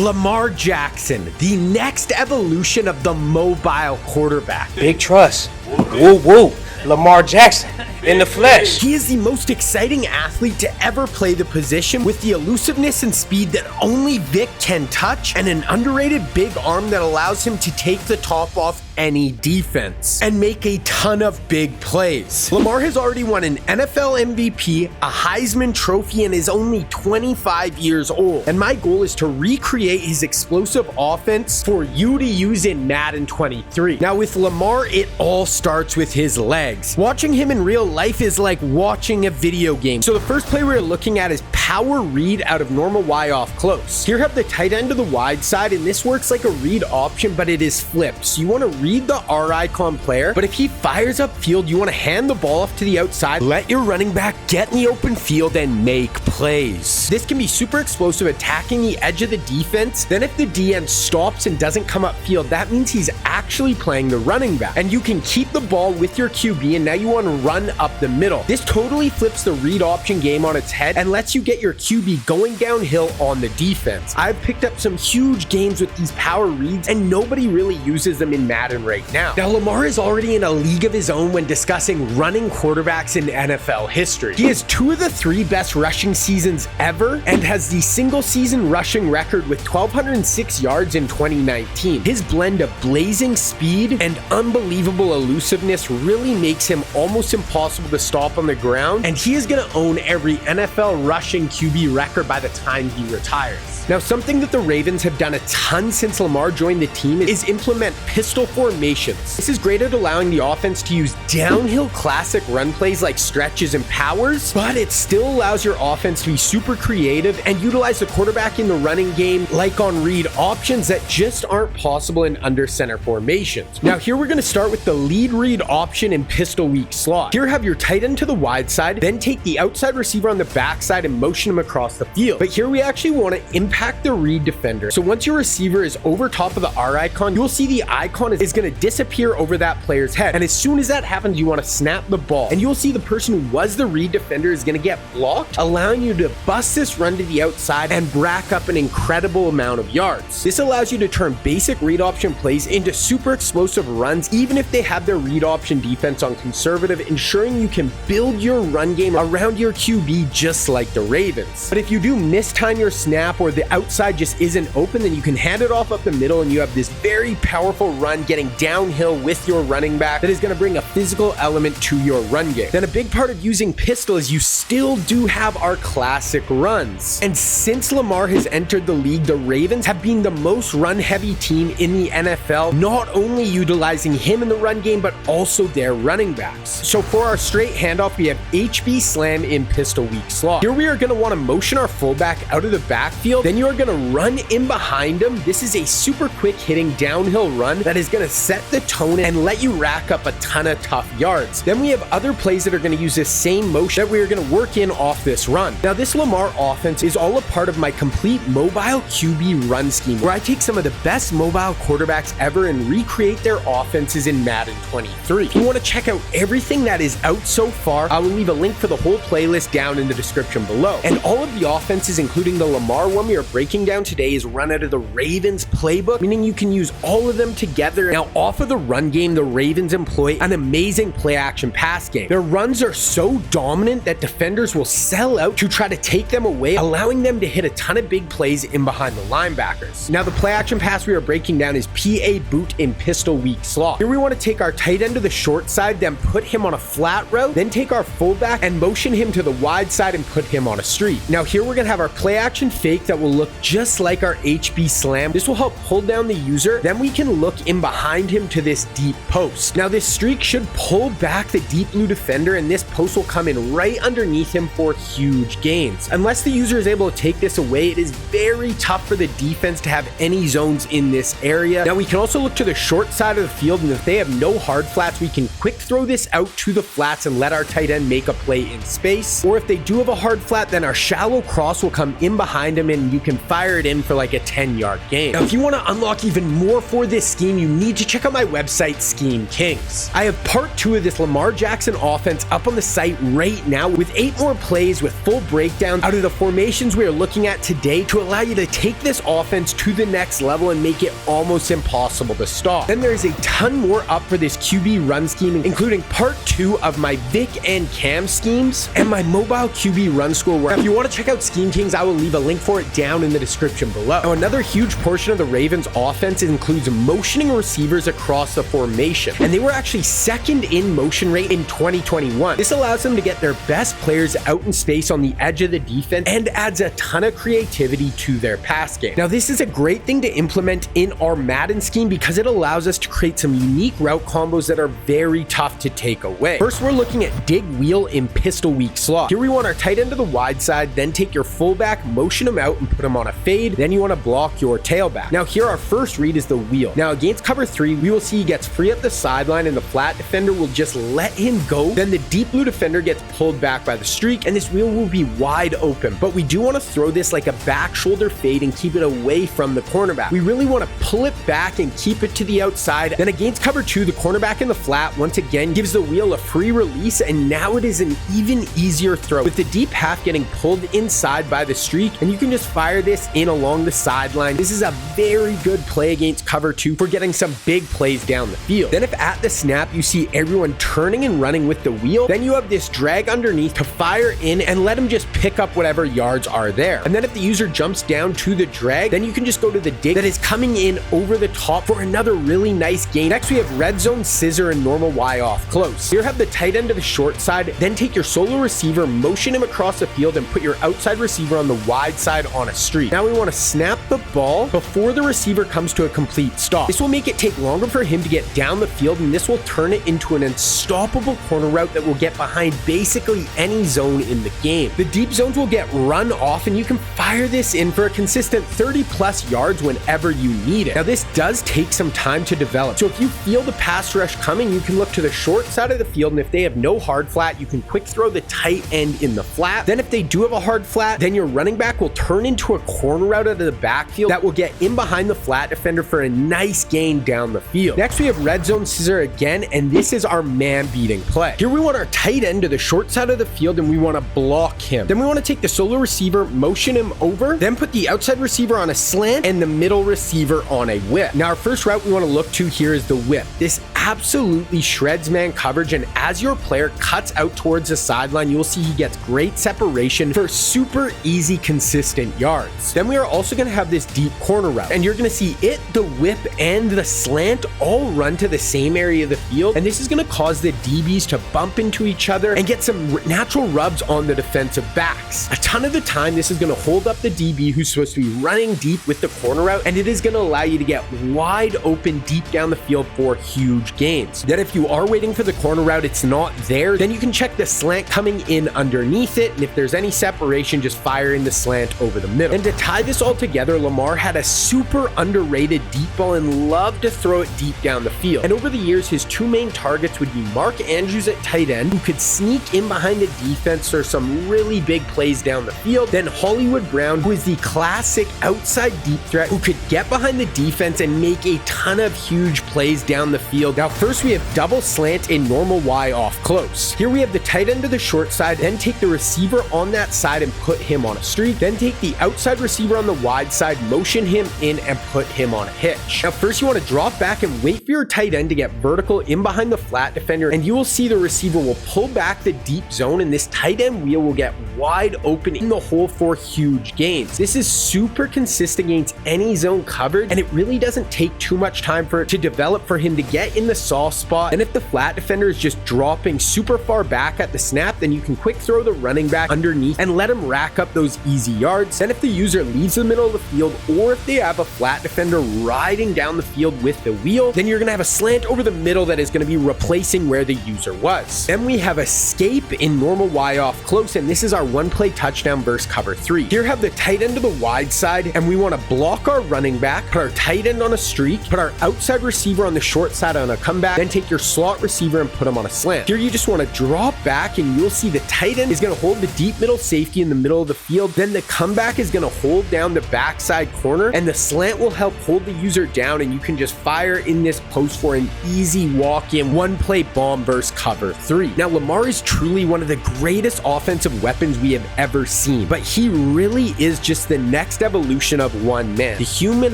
Lamar Jackson, the next evolution of the mobile quarterback. Big trust. Woo woo. Lamar Jackson in the flesh. He is the most exciting athlete to ever play the position, with the elusiveness and speed that only Vick can touch, and an underrated big arm that allows him to take the top off any defense and make a ton of big plays. Lamar has already won an NFL MVP, a Heisman Trophy, and is only 25 years old. And my goal is to recreate his explosive offense for you to use in Madden 23. Now with Lamar, it all starts with his legs. Watching him in real life is like watching a video game. So the first play we're looking at is power read out of normal Y off close. Here have the tight end to the wide side, and this works like a read option, but it is flipped. So you want to read the R icon player, but if he fires upfield, you want to hand the ball off to the outside, let your running back get in the open field and make plays. This can be super explosive, attacking the edge of the defense. Then if the DN stops and doesn't come upfield, that means he's actually playing the running back, and you can keep the ball with your QB, and now you want to run up the middle. This totally flips the read option game on its head and lets you get your QB going downhill on the defense. I've picked up some huge games with these power reads, and nobody really uses them in Madden right now. Now, Lamar is already in a league of his own when discussing running quarterbacks in NFL history. He has 2 of the 3 best rushing seasons ever and has the single season rushing record with 1,206 yards in 2019. His blend of blazing speed and unbelievable elusiveness really makes him almost impossible to stop on the ground, and he is going to own every NFL rushing QB record by the time he retires. Now, something that the Ravens have done a ton since Lamar joined the team is implement pistol formations. This is great at allowing the offense to use downhill classic run plays like stretches and powers, but it still allows your offense to be super creative and utilize the quarterback in the running game like on read options that just aren't possible in under center formations. Now here we're going to start with the lead read option in pistol weak slot. Here have your tight end to the wide side, then take the outside receiver on the backside and motion him across the field. But here we actually want to impact the read defender. So once your receiver is over top of the R icon, you'll see the icon is going to disappear over that player's head. And as soon as that happens, you want to snap the ball. And you'll see the person who was the read defender is going to get blocked, allowing you to bust this run to the outside and rack up an incredible amount of yards. This allows you to turn basic read option plays into super explosive runs, even if they have their read option defense on conservative, ensuring you can build your run game around your QB just like the Ravens. But if you do mistime your snap or the outside just isn't open, then you can hand it off up the middle and you have this very powerful run getting downhill with your running back that is going to bring a physical element to your run game. Then a big part of using pistol is you still do have our classic runs. And since Lamar has entered the league, the Ravens have been the most run-heavy team in the NFL, not only utilizing him in the run game, but also their running backs. So for our straight handoff, we have HB slam in pistol weak slot. Here we are going to want to motion our fullback out of the backfield. Then you are going to run in behind him. This is a super quick hitting downhill run that is going to set the tone and let you rack up a ton of tough yards. Then we have other plays that are going to use this same motion that we are going to work in off this run. Now this Lamar offense is all a part of my complete mobile QB run scheme, where I take some of the best mobile quarterbacks ever and recreate their offenses in Madden 23. If you want to check out everything that is out so far, I will leave a link for the whole playlist down in the description below. And all of the offenses, including the Lamar one we are breaking down today, is run out of the Ravens Playbook, meaning you can use all of them together. Now off of the run game, the Ravens employ an amazing play action pass game. Their runs are so dominant that defenders will sell out to try to take them away, allowing them to hit a ton of big plays in behind the linebackers. Now the play action pass we are breaking down is PA boot in pistol weak slot. Here we want to take our tight end to the short side, then put him on a flat route, then take our fullback and motion him to the wide side and put him on a streak. Now here we're going to have our play action fake that will look just like our HB slam. This will help pull down the user. Then we can look in behind him to this deep post. Now this streak should pull back the deep blue defender, and this post will come in right underneath him for huge gains. Unless the user is able to take this away, it is very tough for the defense to have any zones in this area. Now we can also look to the short side of the field, and if they have no hard flats, we can quick throw this out to the flat flats and let our tight end make a play in space. Or if they do have a hard flat, then our shallow cross will come in behind him and you can fire it in for like a 10-yard gain. Now, if you want to unlock even more for this scheme, you need to check out my website, Scheme Kings. I have part 2 of this Lamar Jackson offense up on the site right now with 8 more plays with full breakdowns out of the formations we are looking at today to allow you to take this offense to the next level and make it almost impossible to stop. Then there's a ton more up for this QB run scheme, including part 2 of my Vick and Cam schemes and my mobile QB run school. Where if you want to check out Scheme Kings, I will leave a link for it down in the description below. Now, another huge portion of the Ravens offense includes motioning receivers across the formation, and they were actually second in motion rate in 2021. This allows them to get their best players out in space on the edge of the defense and adds a ton of creativity to their pass game. Now, this is a great thing to implement in our Madden scheme because it allows us to create some unique route combos that are very tough to take away. First, we're looking at dig wheel in pistol weak slot. Here we want our tight end to the wide side, then take your fullback, motion him out and put him on a fade. Then you want to block your tailback. Now here our first read is the wheel. Now against cover 3, we will see he gets free up the sideline and the flat defender will just let him go. Then the deep blue defender gets pulled back by the streak and this wheel will be wide open. But we do want to throw this like a back shoulder fade and keep it away from the cornerback. We really want to pull it back and keep it to the outside. Then against cover 2, the cornerback in the flat once again gives the wheel a free release and now it is an even easier throw with the deep half getting pulled inside by the streak, and you can just fire this in along the sideline. This is a very good play against cover 2 for getting some big plays down the field. Then if at the snap you see everyone turning and running with the wheel, then you have this drag underneath to fire in and let him just pick up whatever yards are there. And then if the user jumps down to the drag, then you can just go to the dig that is coming in over the top for another really nice gain. Next we have red zone scissor and normal Y off close. Here have the tight end to the short side, then take your solo receiver, motion him across the field and put your outside receiver on the wide side on a streak. Now we want to snap the ball before the receiver comes to a complete stop. This will make it take longer for him to get down the field and this will turn it into an unstoppable corner route that will get behind basically any zone in the game. The deep zones will get run off and you can fire this in for a consistent 30 plus yards whenever you need it. Now this does take some time to develop. So if you feel the pass rush coming, you can look to the short side of the field and if they have no hard flat, you can quick throw the tight end in the flat. Then if they do have a hard flat, then your running back will turn into a corner route out of the backfield that will get in behind the flat defender for a nice gain down the field. Next we have red zone scissor again, and this is our man beating play. Here we want our tight end to the short side of the field and we want to block him. Then we want to take the solo receiver, motion him over, then put the outside receiver on a slant and the middle receiver on a whip. Now our first route we want to look to here is the whip. This absolutely shreds man coverage, and as your player cuts out towards the sideline, you will see he gets great separation for super easy, consistent yards. Then we are also going to have this deep corner route, and you're going to see it, the whip, and the slant all run to the same area of the field, and this is going to cause the DBs to bump into each other and get some natural rubs on the defensive backs. A ton of the time, this is going to hold up the DB who's supposed to be running deep with the corner route, and it is going to allow you to get wide open deep down the field for huge gains. Then if you are waiting for the corner route, it's not there, then you can check the slant coming in underneath it, and if there's any separation, just fire in the slant over the middle. And to tie this all together, Lamar had a super underrated deep ball and loved to throw it deep down the field. And over the years, his two main targets would be Mark Andrews at tight end, who could sneak in behind the defense for some really big plays down the field, then Hollywood Brown, who is the classic outside deep threat who could get behind the defense and make a ton of huge plays down the field. Now first we have double slant in normal Y off close. Here we have the tight end to the short side, then take the receiver on that side and put him on a streak, then take the outside receiver on the wide side, motion him in and put him on a hitch. Now first you want to drop back and wait for your tight end to get vertical in behind the flat defender, and you will see the receiver will pull back the deep zone and this tight end wheel will get wide open in the hole for huge gains. This is super consistent against any zone coverage, and it really doesn't take too much time for it to develop for him to get in the soft spot. And if the flat defender is just dropping super far back at the snap, then you can quick throw the running back underneath and let him rack up those easy yards. Then if the user leaves the middle of the field, or if they have a flat defender riding down the field with the wheel, then you're going to have a slant over the middle that is going to be replacing where the user was. Then we have escape in normal Y off close, and this is our one play touchdown versus cover 3. Here have the tight end to the wide side, and we want to block our running back, put our tight end on a streak, put our outside receiver on the short side on a come back, then take your slot receiver and put him on a slant. Here you just want to drop back and you'll see the tight end is going to hold the deep middle safety in the middle of the field. Then the comeback is going to hold down the backside corner, and the slant will help hold the user down, and you can just fire in this post for an easy walk-in one-play bomb versus cover 3. Now, Lamar is truly one of the greatest offensive weapons we have ever seen, but he really is just the next evolution of one man, the human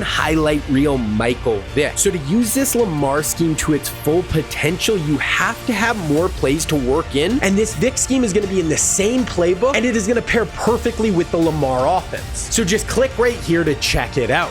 highlight reel Michael Vick. So to use this Lamar scheme to its full potential, you have to have more plays to work in, and this Vick scheme is going to be in the same playbook, and it is going to pair perfectly with the Lamar offense. So just click right here to check it out.